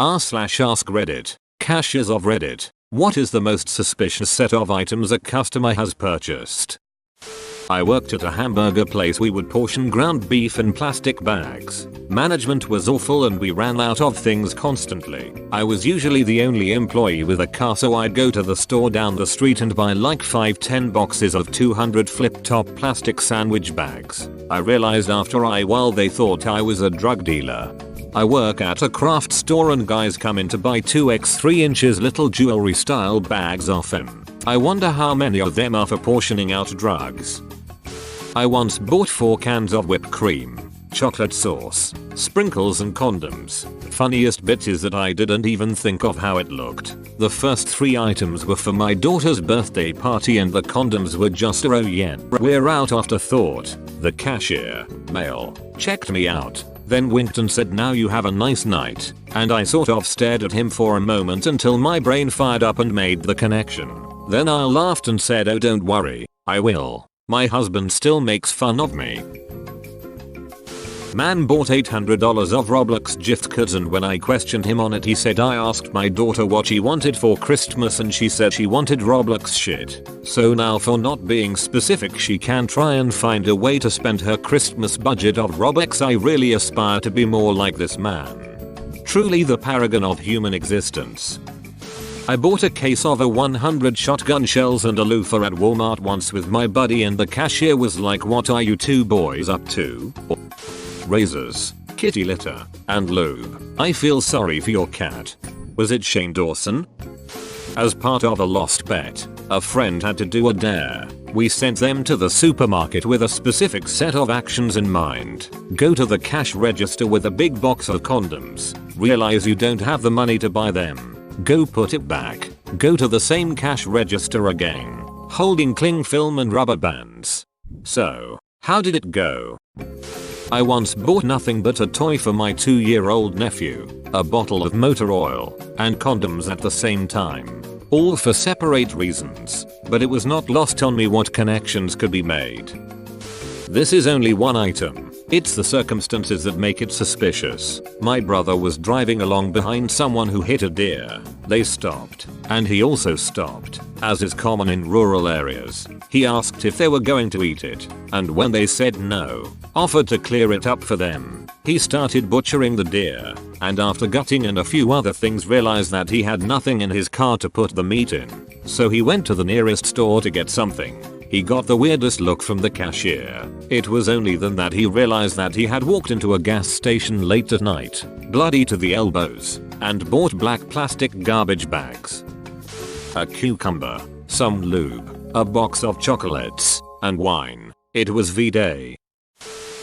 r/ask Reddit. Cashiers of Reddit. What is the most suspicious set of items a customer has purchased? I worked at a hamburger place. We would portion ground beef in plastic bags. Management was awful and we ran out of things constantly. I was usually the only employee with a car, so I'd go to the store down the street and buy like 5-10 boxes of 200 flip-top plastic sandwich bags. I realized after a while they thought I was a drug dealer. I work at a craft store and guys come in to buy 2x3 inches little jewelry style bags off him. I wonder how many of them are for portioning out drugs. I once bought 4 cans of whipped cream, chocolate sauce, sprinkles and condoms. Funniest bit is that I didn't even think of how it looked. The first 3 items were for my daughter's birthday party and the condoms were just yen. We're out after thought. The cashier, male, checked me out, then winked and said, "Now you have a nice night." And I sort of stared at him for a moment until my brain fired up and made the connection. Then I laughed and said, "Oh, don't worry, I will. My husband still makes fun of me." Man bought $800 of Roblox gift cards and when I questioned him on it he said, "I asked my daughter what she wanted for Christmas and she said she wanted Roblox shit. So now for not being specific she can try and find a way to spend her Christmas budget of Robux. I really aspire to be more like this man. Truly the paragon of human existence." I bought a case of 100 shotgun shells and a loofah at Walmart once with my buddy and the cashier was like, "What are you two boys up to?" Razors, kitty litter, and lube. I feel sorry for your cat. Was it Shane Dawson? As part of a lost bet, a friend had to do a dare. We sent them to the supermarket with a specific set of actions in mind. Go to the cash register with a big box of condoms. Realize you don't have the money to buy them. Go put it back. Go to the same cash register again, holding cling film and rubber bands. So, how did it go? I once bought nothing but a toy for my 2-year-old nephew, a bottle of motor oil, and condoms at the same time. All for separate reasons, but it was not lost on me what connections could be made. This is only one item. It's the circumstances that make it suspicious. My brother was driving along behind someone who hit a deer. They stopped, and he also stopped, as is common in rural areas. He asked if they were going to eat it, and when they said no, offered to clear it up for them. He started butchering the deer, and after gutting and a few other things realized that he had nothing in his car to put the meat in. So he went to the nearest store to get something. He got the weirdest look from the cashier. It was only then that he realized that he had walked into a gas station late at night, bloody to the elbows, and bought black plastic garbage bags. A cucumber, some lube, a box of chocolates, and wine. It was V-Day.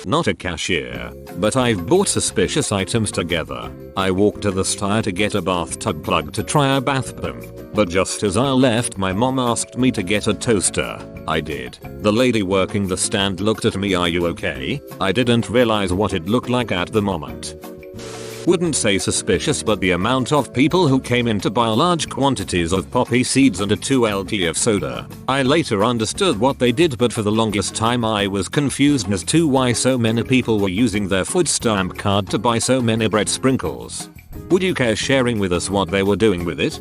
Not a cashier, but I've bought suspicious items together. I walked to the store to get a bathtub plug to try a bath bomb, but just as I left my mom asked me to get a toaster. I did. The lady working the stand looked at me, "Are you okay?" I didn't realize what it looked like at the moment. Wouldn't say suspicious, but the amount of people who came in to buy large quantities of poppy seeds and a 2 LT of soda. I later understood what they did, but for the longest time I was confused as to why so many people were using their food stamp card to buy so many bread sprinkles. Would you care sharing with us what they were doing with it?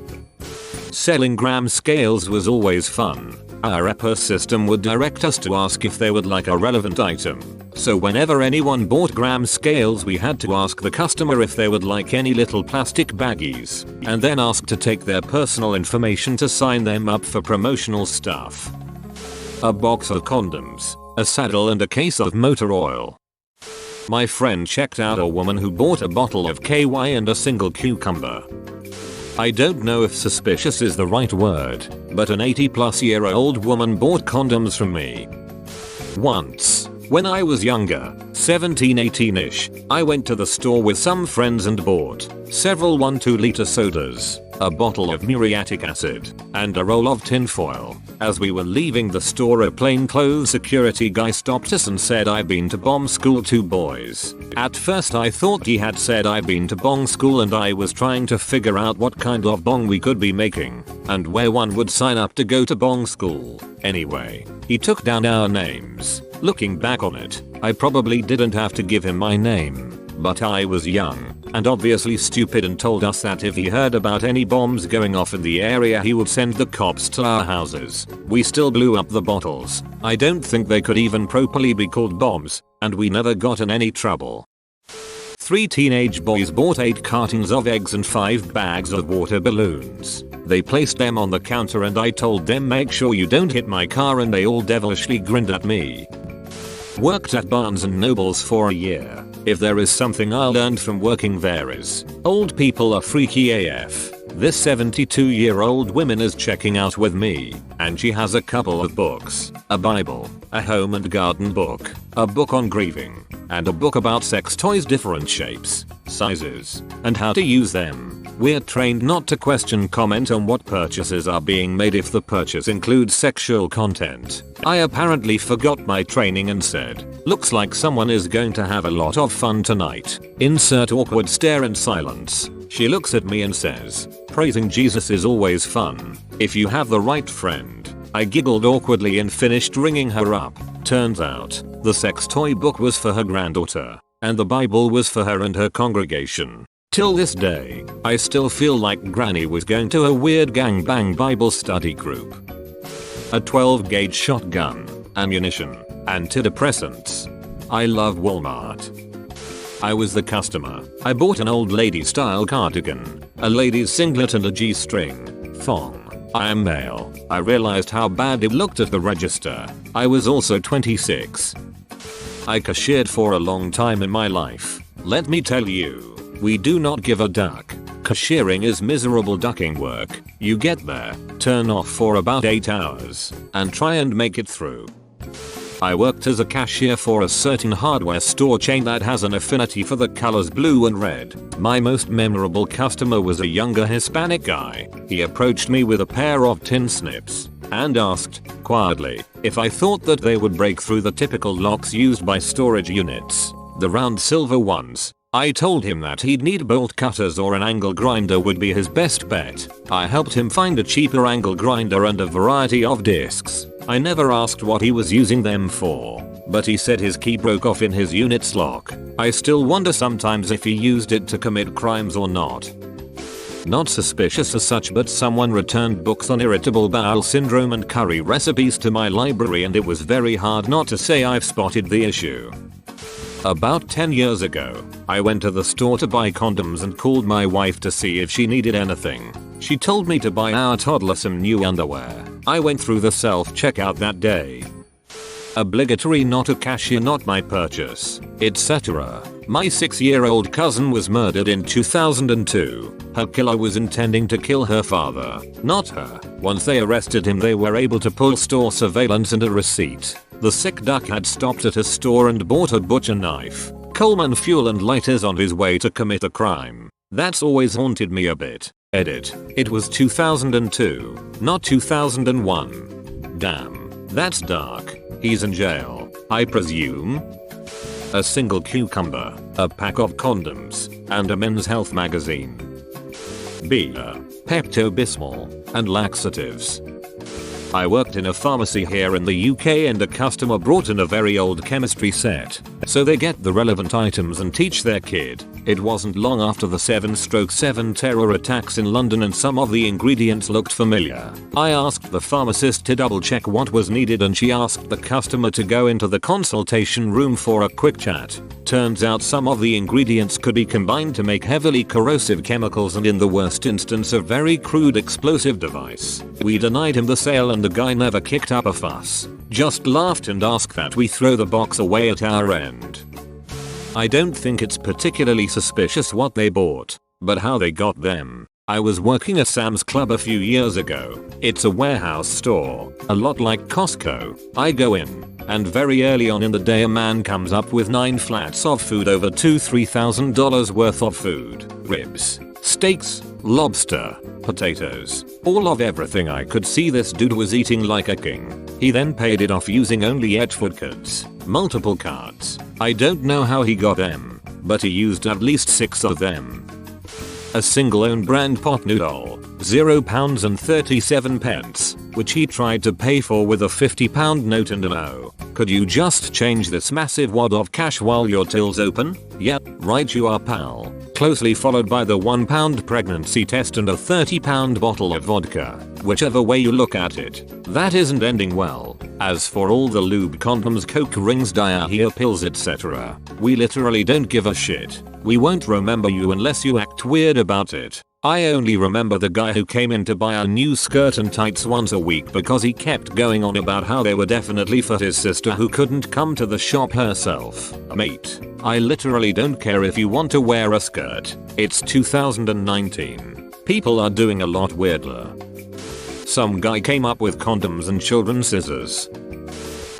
Selling gram scales was always fun. Our EPA system would direct us to ask if they would like a relevant item. So whenever anyone bought gram scales we had to ask the customer if they would like any little plastic baggies, and then ask to take their personal information to sign them up for promotional stuff. A box of condoms, a saddle and a case of motor oil. My friend checked out a woman who bought a bottle of KY and a single cucumber. I don't know if suspicious is the right word, but an 80-plus-year-old woman bought condoms from me. Once, when I was younger, 17-18ish, I went to the store with some friends and bought several 1-2-liter sodas, a bottle of muriatic acid, and a roll of tinfoil. As we were leaving the store, a plainclothes security guy stopped us and said, "I've been to bomb school, 2 boys." At first I thought he had said I've been to bong school, and I was trying to figure out what kind of bong we could be making, and where one would sign up to go to bong school. Anyway, he took down our names. Looking back on it, I probably didn't have to give him my name, but I was young. and obviously stupid, and told us that if he heard about any bombs going off in the area he would send the cops to our houses. We still blew up the bottles. I don't think they could even properly be called bombs, and we never got in any trouble. 3 teenage boys bought 8 cartons of eggs and 5 bags of water balloons. They placed them on the counter and I told them, make sure you don't hit my car, and they all devilishly grinned at me. Worked at Barnes & Nobles for a year. If there is something I learned from working there is, old people are freaky AF. This 72-year-old woman is checking out with me, and she has a couple of books, a Bible, a home and garden book, a book on grieving, and a book about sex toys, different shapes, sizes, and how to use them. We're trained not to question comment on what purchases are being made if the purchase includes sexual content. I apparently forgot my training and said, looks like someone is going to have a lot of fun tonight. Insert awkward stare and silence. She looks at me and says, praising Jesus is always fun, if you have the right friend. I giggled awkwardly and finished ringing her up. Turns out, the sex toy book was for her granddaughter, and the Bible was for her and her congregation. Till this day, I still feel like Granny was going to a weird gangbang Bible study group. A 12-gauge shotgun, ammunition, antidepressants. I love Walmart. I was the customer. I bought an old lady style cardigan, a lady's singlet and a G-string thong. I am male. I realized how bad it looked at the register. I was also 26. I cashiered for a long time in my life. Let me tell you, we do not give a duck. Cashiering is miserable ducking work. You get there, turn off for about 8 hours, and try and make it through. I worked as a cashier for a certain hardware store chain that has an affinity for the colors blue and red. My most memorable customer was a younger Hispanic guy. He approached me with a pair of tin snips and asked, quietly, if I thought that they would break through the typical locks used by storage units, the round silver ones. I told him that he'd need bolt cutters or an angle grinder would be his best bet. I helped him find a cheaper angle grinder and a variety of discs. I never asked what he was using them for, but he said his key broke off in his unit's lock. I still wonder sometimes if he used it to commit crimes or not. Not suspicious as such, but someone returned books on irritable bowel syndrome and curry recipes to my library, and it was very hard not to say I've spotted the issue. About 10 years ago, I went to the store to buy condoms and called my wife to see if she needed anything. She told me to buy our toddler some new underwear. I went through the self-checkout that day. Obligatory, not a cashier, not my purchase, etc. My 6-year-old cousin was murdered in 2002. Her killer was intending to kill her father, not her. Once they arrested him, they were able to pull store surveillance and a receipt. The sick duck had stopped at a store and bought a butcher knife, Coleman fuel and lighters on his way to commit a crime. That's always haunted me a bit. Edit. It was 2002, not 2001. Damn, that's dark. He's in jail, I presume? A single cucumber, a pack of condoms, and a Men's Health magazine. Beer, Pepto-Bismol, and laxatives. I worked in a pharmacy here in the UK and a customer brought in a very old chemistry set, so they get the relevant items and teach their kid. It wasn't long after the 7/7 terror attacks in London and some of the ingredients looked familiar. I asked the pharmacist to double check what was needed and she asked the customer to go into the consultation room for a quick chat. Turns out some of the ingredients could be combined to make heavily corrosive chemicals and in the worst instance a very crude explosive device. We denied him the sale and the guy never kicked up a fuss, just laughed and asked that we throw the box away at our end. I don't think it's particularly suspicious what they bought, but how they got them. I was working at Sam's Club a few years ago. It's a warehouse store, a lot like Costco. I go in, and very early on in the day a man comes up with 9 flats of food, over $2,000-$3,000 worth of food. Ribs, steaks, lobster, potatoes, all of everything. I could see this dude was eating like a king. He then paid it off using only 8 food cards, multiple cards. I don't know how he got them, but he used at least 6 of them. A single own brand pot noodle, £0.37, which he tried to pay for with a £50 note and no. Could you just change this massive wad of cash while your till's open? Yep, right you are, pal. closely followed by the 1-pound pregnancy test and a 30-pound bottle of vodka. Whichever way you look at it, that isn't ending well. As for all the lube, condoms, coke rings, diarrhea pills, etc., we literally don't give a shit. We won't remember you unless you act weird about it. I only remember the guy who came in to buy a new skirt and tights once a week because he kept going on about how they were definitely for his sister who couldn't come to the shop herself. Mate, I literally don't care if you want to wear a skirt. It's 2019. People are doing a lot weirder. Some guy came up with condoms and children's scissors.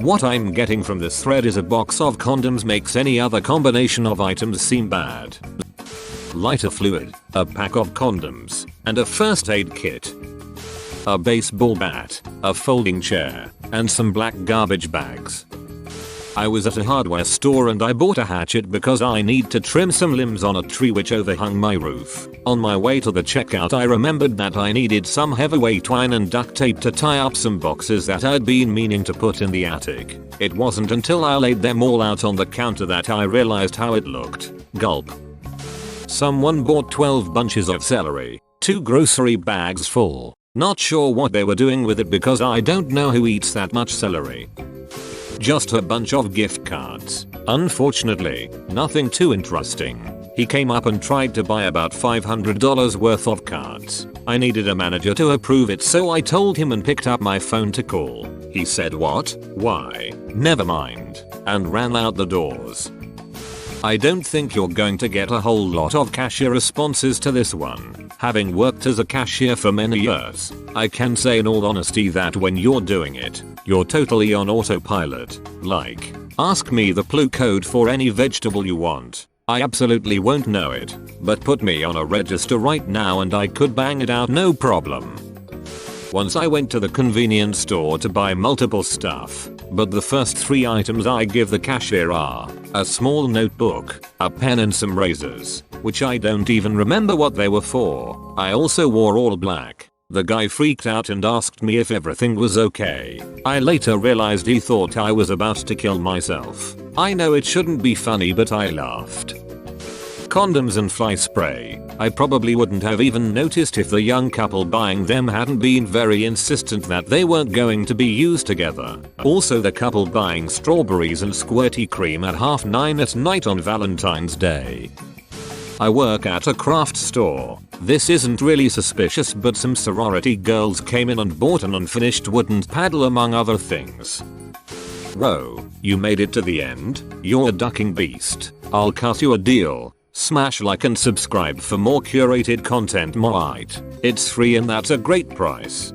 What I'm getting from this thread is a box of condoms makes any other combination of items seem bad. Lighter fluid, a pack of condoms, and a first aid kit. A baseball bat, a folding chair, and some black garbage bags. I was at a hardware store and I bought a hatchet because I need to trim some limbs on a tree which overhung my roof. On my way to the checkout I remembered that I needed some heavyweight twine and duct tape to tie up some boxes that I'd been meaning to put in the attic. It wasn't until I laid them all out on the counter that I realized how it looked. Gulp. Someone bought 12 bunches of celery, 2 grocery bags full. Not sure what they were doing with it because I don't know who eats that much celery. Just a bunch of gift cards. Unfortunately, nothing too interesting. He came up and tried to buy about $500 worth of cards. I needed a manager to approve it, so I told him and picked up my phone to call. He said, "What? Why? Never mind," and ran out the doors. I don't think you're going to get a whole lot of cashier responses to this one. Having worked as a cashier for many years, I can say in all honesty that when you're doing it, you're totally on autopilot. Like, ask me the clue code for any vegetable you want. I absolutely won't know it, but put me on a register right now and I could bang it out no problem. Once I went to the convenience store to buy multiple stuff, but the first 3 items I give the cashier are a small notebook, a pen and some razors, which I don't even remember what they were for. I also wore all black. The guy freaked out and asked me if everything was okay. I later realized he thought I was about to kill myself. I know it shouldn't be funny, but I laughed. Condoms and fly spray. I probably wouldn't have even noticed if the young couple buying them hadn't been very insistent that they weren't going to be used together. Also, the couple buying strawberries and squirty cream at 9:30 at night on Valentine's Day. I work at a craft store. This isn't really suspicious, but some sorority girls came in and bought an unfinished wooden paddle among other things. Whoa, you made it to the end? You're a ducking beast. I'll cut you a deal. Smash like and subscribe for more curated content. It's free and that's a great price.